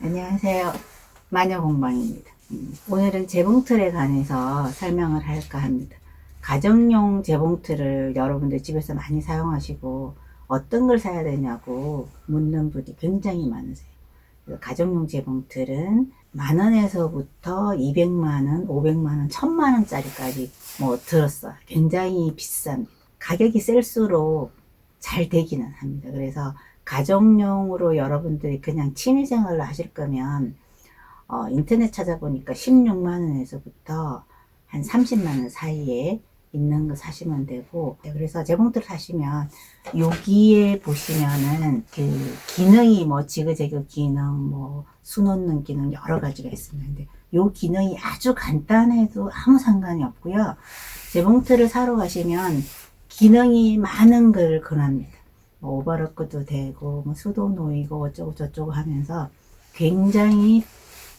안녕하세요. 마녀공방입니다. 오늘은 재봉틀에 관해서 설명을 할까 합니다. 가정용 재봉틀을 여러분들 집에서 많이 사용하시고 어떤 걸 사야 되냐고 묻는 분이 굉장히 많으세요. 가정용 재봉틀은 10,000원에서부터 200만원, 500만원, 1,000만원짜리까지 뭐 들었어요. 굉장히 비쌉니다. 가격이 셀수록 잘 되기는 합니다. 그래서 가정용으로 여러분들이 그냥 취미생활로 하실 거면 인터넷 찾아보니까 16만원에서부터 한 30만원 사이에 있는 거 사시면 되고, 그래서 재봉틀 사시면 여기에 보시면은 그 기능이 뭐 지그재그 기능, 뭐 수놓는 기능 여러 가지가 있습니다. 요 기능이 아주 간단해도 아무 상관이 없고요. 재봉틀을 사러 가시면 기능이 많은 걸 권합니다. 뭐 오버로크도 되고 뭐 수도 놓이고 어쩌고 저쩌고 하면서 굉장히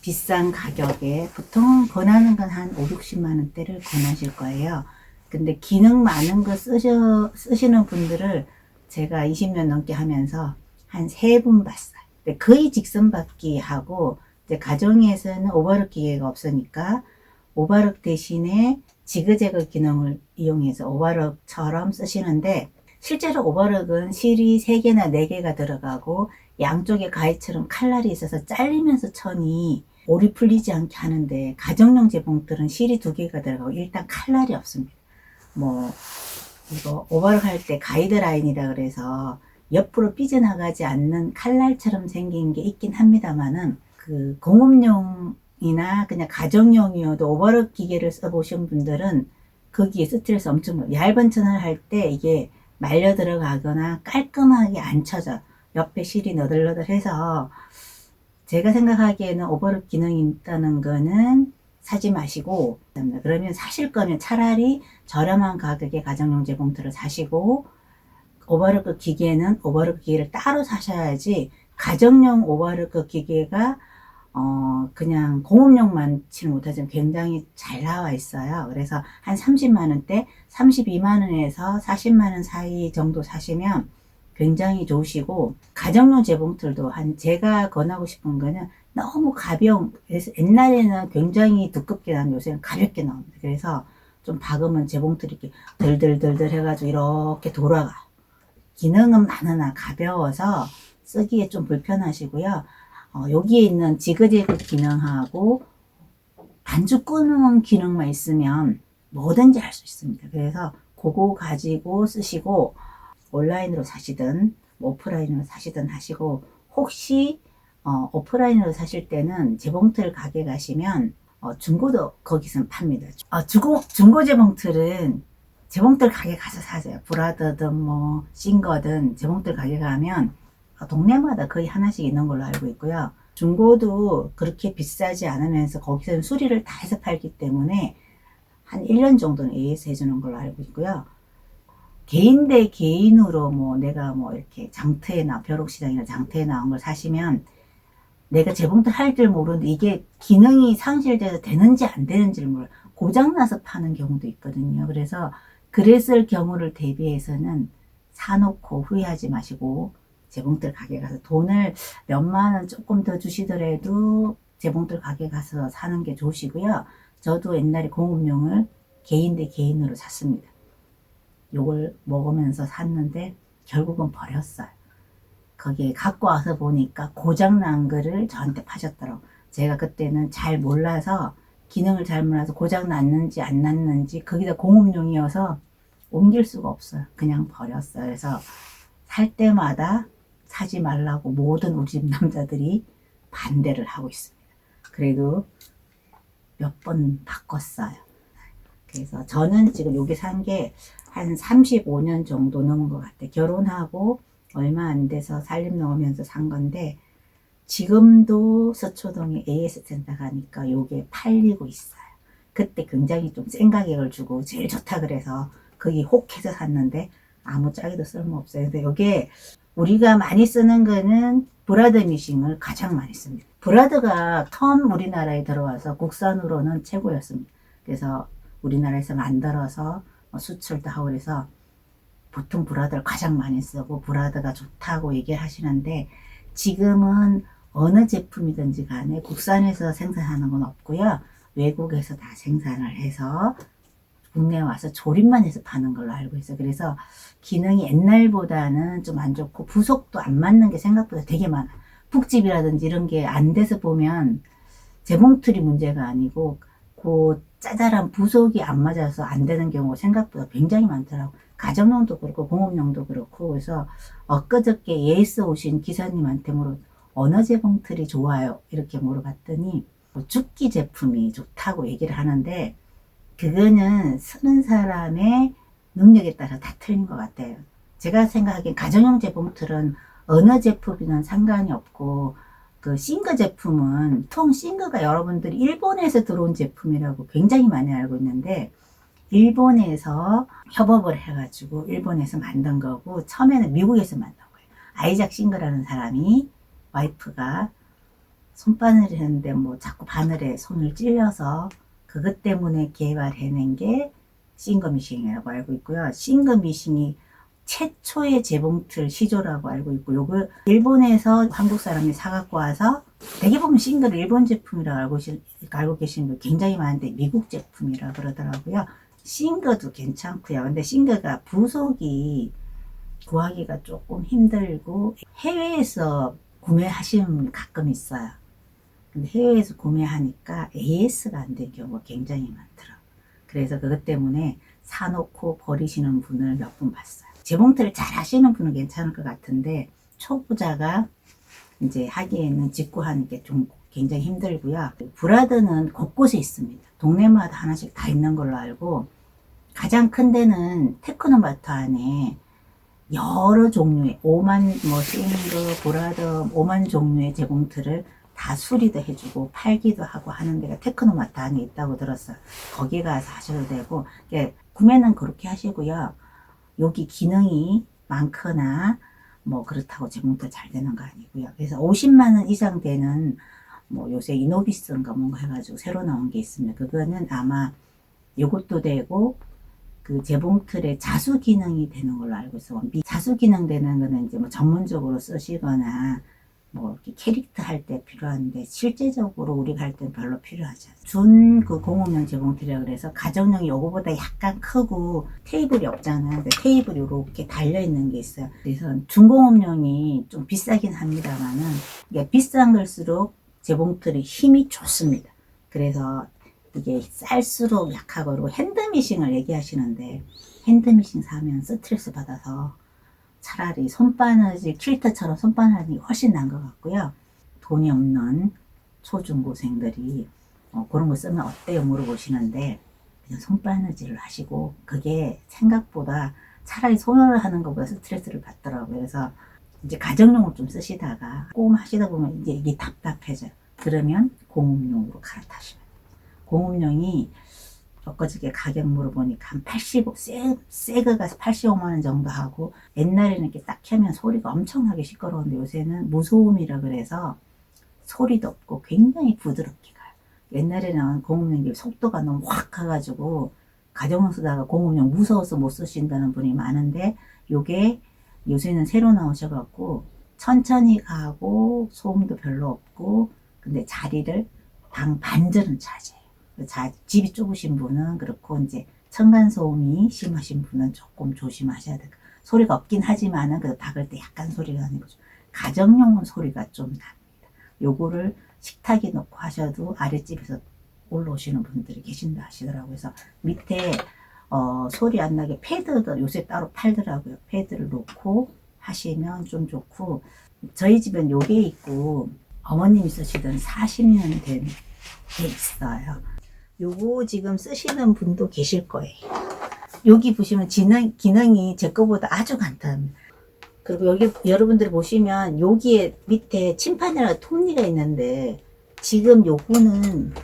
비싼 가격에 보통 권하는 건 한 5, 60만원대를 권하실 거예요. 근데 기능 많은 거 쓰시는 분들을 제가 20년 넘게 하면서 한 3분 봤어요. 거의 직선받기 하고, 이제 가정에서는 오버럭 기계가 없으니까 오버럭 대신에 지그재그 기능을 이용해서 오버럭처럼 쓰시는데, 실제로 오버럭은 실이 3개나 4개가 들어가고 양쪽에 가위처럼 칼날이 있어서 잘리면서 천이 올이 풀리지 않게 하는데, 가정용 재봉틀은 실이 2개가 들어가고 일단 칼날이 없습니다. 뭐 이거 오버럭 할 때 가이드라인이라 그래서 옆으로 삐져나가지 않는 칼날처럼 생긴 게 있긴 합니다만은, 그 공업용이나 그냥 가정용이어도 오버럭 기계를 써보신 분들은 거기에 스트레스 엄청 받아요. 얇은 천을 할 때 이게 말려 들어가거나 깔끔하게 안 쳐져. 옆에 실이 너덜너덜해서 제가 생각하기에는 오버럭 기능이 있다는 거는 사지 마시고, 그러면 사실 거면 차라리 저렴한 가격에 가정용 재봉틀을 사시고, 오버럭 기계는 오버럭 기계를 따로 사셔야지, 가정용 오버럭 기계가 그냥 공업용만 치를 못하지만 굉장히 잘 나와 있어요. 그래서 한 30만원대, 32만원에서 40만원 사이 정도 사시면 굉장히 좋으시고, 가정용 재봉틀도 제가 권하고 싶은 거는 너무 가벼운, 그래서 옛날에는 굉장히 두껍게 나오는데 요새는 가볍게 나옵니다. 그래서 좀 박으면 재봉틀이 이렇게 덜덜덜덜 해가지고 이렇게 돌아가. 기능은 많으나 가벼워서 쓰기에 좀 불편하시고요. 여기에 있는 지그재그 기능하고 반죽 끄는 기능만 있으면 뭐든지 할 수 있습니다. 그래서 그거 가지고 쓰시고, 온라인으로 사시든 오프라인으로 사시든 하시고, 혹시 오프라인으로 사실 때는 재봉틀 가게 가시면 중고도 거기서 팝니다. 중고 재봉틀은 재봉틀 가게 가서 사세요. 브라더든 뭐 싱거든 재봉틀 가게 가면 동네마다 거의 하나씩 있는 걸로 알고 있고요. 중고도 그렇게 비싸지 않으면서 거기서는 수리를 다 해서 팔기 때문에 한 1년 정도는 AS 해주는 걸로 알고 있고요. 개인 대 개인으로 뭐 내가 뭐 이렇게 벼룩시장이나 장터에 나온 걸 사시면 내가 재봉틀 할 줄 모르는데 이게 기능이 상실돼서 되는지 안 되는지를 몰라요. 고장나서 파는 경우도 있거든요. 그래서 그랬을 경우를 대비해서는 사놓고 후회하지 마시고 재봉틀 가게 가서 돈을 몇만원 조금 더 주시더라도 재봉틀 가게 가서 사는 게 좋으시고요. 저도 옛날에 공업용을 개인 대 개인으로 샀습니다. 요걸 먹으면서 샀는데 결국은 버렸어요. 거기에 갖고 와서 보니까 고장난 거를 저한테 파셨더라고. 제가 그때는 잘 몰라서, 기능을 잘 몰라서 고장 났는지 안 났는지, 거기다 공업용이어서 옮길 수가 없어요. 그냥 버렸어요. 그래서 살 때마다 사지 말라고 모든 우리 집 남자들이 반대를 하고 있습니다. 그래도 몇 번 바꿨어요. 그래서 저는 지금 여기 산 게 한 35년 정도 넘은 것 같아요. 결혼하고 얼마 안 돼서 살림 넣으면서 산 건데, 지금도 서초동에 AS 센터 가니까 요게 팔리고 있어요. 그때 굉장히 좀 센 가격을 주고 제일 좋다 그래서 거기 혹해서 샀는데 아무 짝에도 쓸모없어요. 근데 요게 우리가 많이 쓰는 거는 브라더 미싱을 가장 많이 씁니다. 브라더가 처음 우리나라에 들어와서 국산으로는 최고였습니다. 그래서 우리나라에서 만들어서 수출도 하고 그래서 보통 브라더를 가장 많이 쓰고 브라더가 좋다고 얘기를 하시는데, 지금은 어느 제품이든지 간에 국산에서 생산하는 건 없고요. 외국에서 다 생산을 해서 국내에 와서 조립만 해서 파는 걸로 알고 있어요. 그래서 기능이 옛날보다는 좀 안 좋고 부속도 안 맞는 게 생각보다 되게 많아요. 북집이라든지 이런 게 안 돼서 보면 재봉틀이 문제가 아니고 그 짜잘한 부속이 안 맞아서 안 되는 경우가 생각보다 굉장히 많더라고요. 가정용도 그렇고 공업용도 그렇고. 그래서 엊그저께 예스 오신 기사님한테 어느 재봉틀이 좋아요? 이렇게 물어봤더니 뭐 죽기 제품이 좋다고 얘기를 하는데, 그거는 쓰는 사람의 능력에 따라 다 틀린 것 같아요. 제가 생각하기엔 가정용 재봉틀은 어느 제품이든 상관이 없고, 그 싱거 제품은 싱거가 여러분들이 일본에서 들어온 제품이라고 굉장히 많이 알고 있는데, 일본에서 협업을 해가지고 일본에서 만든 거고, 처음에는 미국에서 만든 거예요. 아이작 싱거라는 사람이, 와이프가 손바늘을 했는데 뭐 자꾸 바늘에 손을 찔려서 그것 때문에 개발해낸 게 싱거미싱이라고 알고 있고요. 싱거미싱이 최초의 재봉틀 시조라고 알고 있고, 요거 일본에서 한국 사람이 사갖고 와서, 되게 보면 싱거를 일본 제품이라고 알고 계시는 분 굉장히 많은데 미국 제품이라 그러더라고요. 싱거도 괜찮고요. 근데 싱거가 부속이 구하기가 조금 힘들고 해외에서 구매하시는 분 가끔 있어요. 근데 해외에서 구매하니까 AS가 안 된 경우가 굉장히 많더라고요. 그래서 그것 때문에 사놓고 버리시는 분을 몇 분 봤어요. 재봉틀을 잘 하시는 분은 괜찮을 것 같은데, 초보자가 이제 하기에는 직구 하는 게 좀 굉장히 힘들고요. 브라더는 곳곳에 있습니다. 동네마다 하나씩 다 있는 걸로 알고, 가장 큰 데는 테크노마트 안에 여러 종류의 5만 싱거, 브라더 5만 종류의 재봉틀을 다 수리도 해주고 팔기도 하고 하는 데가 테크노마트 안에 있다고 들었어요. 거기 가서 하셔도 되고, 구매는 그렇게 하시고요. 여기 기능이 많거나 뭐 그렇다고 재봉틀 잘 되는 거 아니고요. 그래서 50만 원 이상 되는 뭐 요새 이노비스인가 뭔가 해가지고 새로 나온 게 있습니다. 그거는 아마 요것도 되고, 그 재봉틀에 자수 기능이 되는 걸로 알고 있어. 자수 기능 되는 거는 이제 뭐 전문적으로 쓰시거나 뭐 이렇게 캐릭터 할 때 필요한데, 실제적으로 우리가 할 때는 별로 필요하지 않아요. 그 공업용 재봉틀이라 그래서 가정용이 요거보다 약간 크고 테이블이 없잖아요. 근데 테이블이 이렇게 달려 있는 게 있어요. 그래서 중공업용이 좀 비싸긴 합니다만은, 이게 비싼 걸수록 재봉틀이 힘이 좋습니다. 그래서 이게 쌀수록 약하고, 그리고 핸드미싱을 얘기하시는데, 핸드미싱 사면 스트레스 받아서 차라리 손바느질 퀼터처럼 손바느질이 훨씬 나은 것 같고요. 돈이 없는 초중고생들이 그런 거 쓰면 어때요 물어보시는데, 그냥 손바느질을 하시고, 그게 생각보다 차라리 손으로 하는 것보다 스트레스를 받더라고요. 그래서 이제 가정용을 좀 쓰시다가 꼼 하시다 보면 이제 이게 답답해져요. 그러면 공업용으로 갈아타시면 돼요. 공업용이 엊그저께 가격 물어보니까 한 85, 새 거가 85만 원 정도 하고, 옛날에는 이렇게 딱 켜면 소리가 엄청나게 시끄러운데 요새는 무소음이라 그래서 소리도 없고 굉장히 부드럽게 가요. 옛날에는 공업용이 속도가 너무 확 가가지고 가정용 쓰다가 공업용 무서워서 못 쓰신다는 분이 많은데, 요게 요새는 새로 나오셔갖고 천천히 가고 소음도 별로 없고, 근데 자리를 방 반절은 차지해요. 집이 좁으신 분은 그렇고, 이제 층간소음이 심하신 분은 조금 조심하셔야 돼요. 소리가 없긴 하지만은 그 박을 때 약간 소리가 나는 거죠. 가정용은 소리가 좀 납니다. 요거를 식탁에 놓고 하셔도 아랫집에서 올라오시는 분들이 계신다 하시더라고요. 그래서 밑에 소리 안 나게 패드도 요새 따로 팔더라고요. 패드를 놓고 하시면 좀 좋고, 저희 집엔 요게 있고 어머님이 쓰시던 40년 된 게 있어요. 요거 지금 쓰시는 분도 계실 거예요. 여기 보시면 기능이 제 거보다 아주 간단합니다. 그리고 여기 여러분들이 보시면 여기에 밑에 침판이라는 톱니가 있는데, 지금 요거는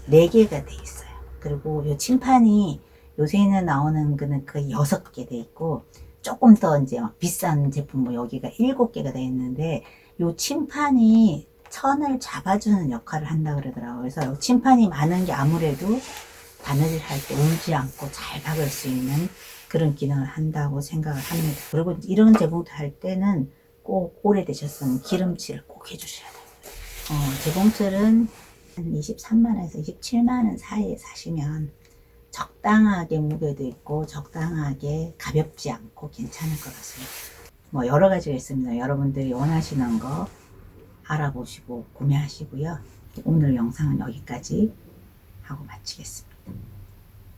4개가 돼 있어요. 그리고 요 침판이 요새는 나오는 거는 거의 6개 돼 있고, 조금 더 이제 막 비싼 제품 뭐 여기가 7개가 돼 있는데, 요 침판이 천을 잡아주는 역할을 한다 그러더라고요. 그래서 침판이 많은 게 아무래도 바늘 할 때 울지 않고 잘 박을 수 있는 그런 기능을 한다고 생각을 합니다. 그리고 이런 재봉틀 할 때는 꼭 오래되셨으면 기름칠을 꼭 해주셔야 돼요. 재봉틀은 한 23만원에서 27만원 사이에 사시면 적당하게 무게도 있고 적당하게 가볍지 않고 괜찮을 것 같습니다. 뭐 여러 가지가 있습니다. 여러분들이 원하시는 거 알아보시고 구매하시고요. 오늘 영상은 여기까지 하고 마치겠습니다.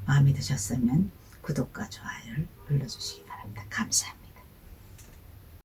마음에 드셨으면 구독과 좋아요를 눌러주시기 바랍니다. 감사합니다.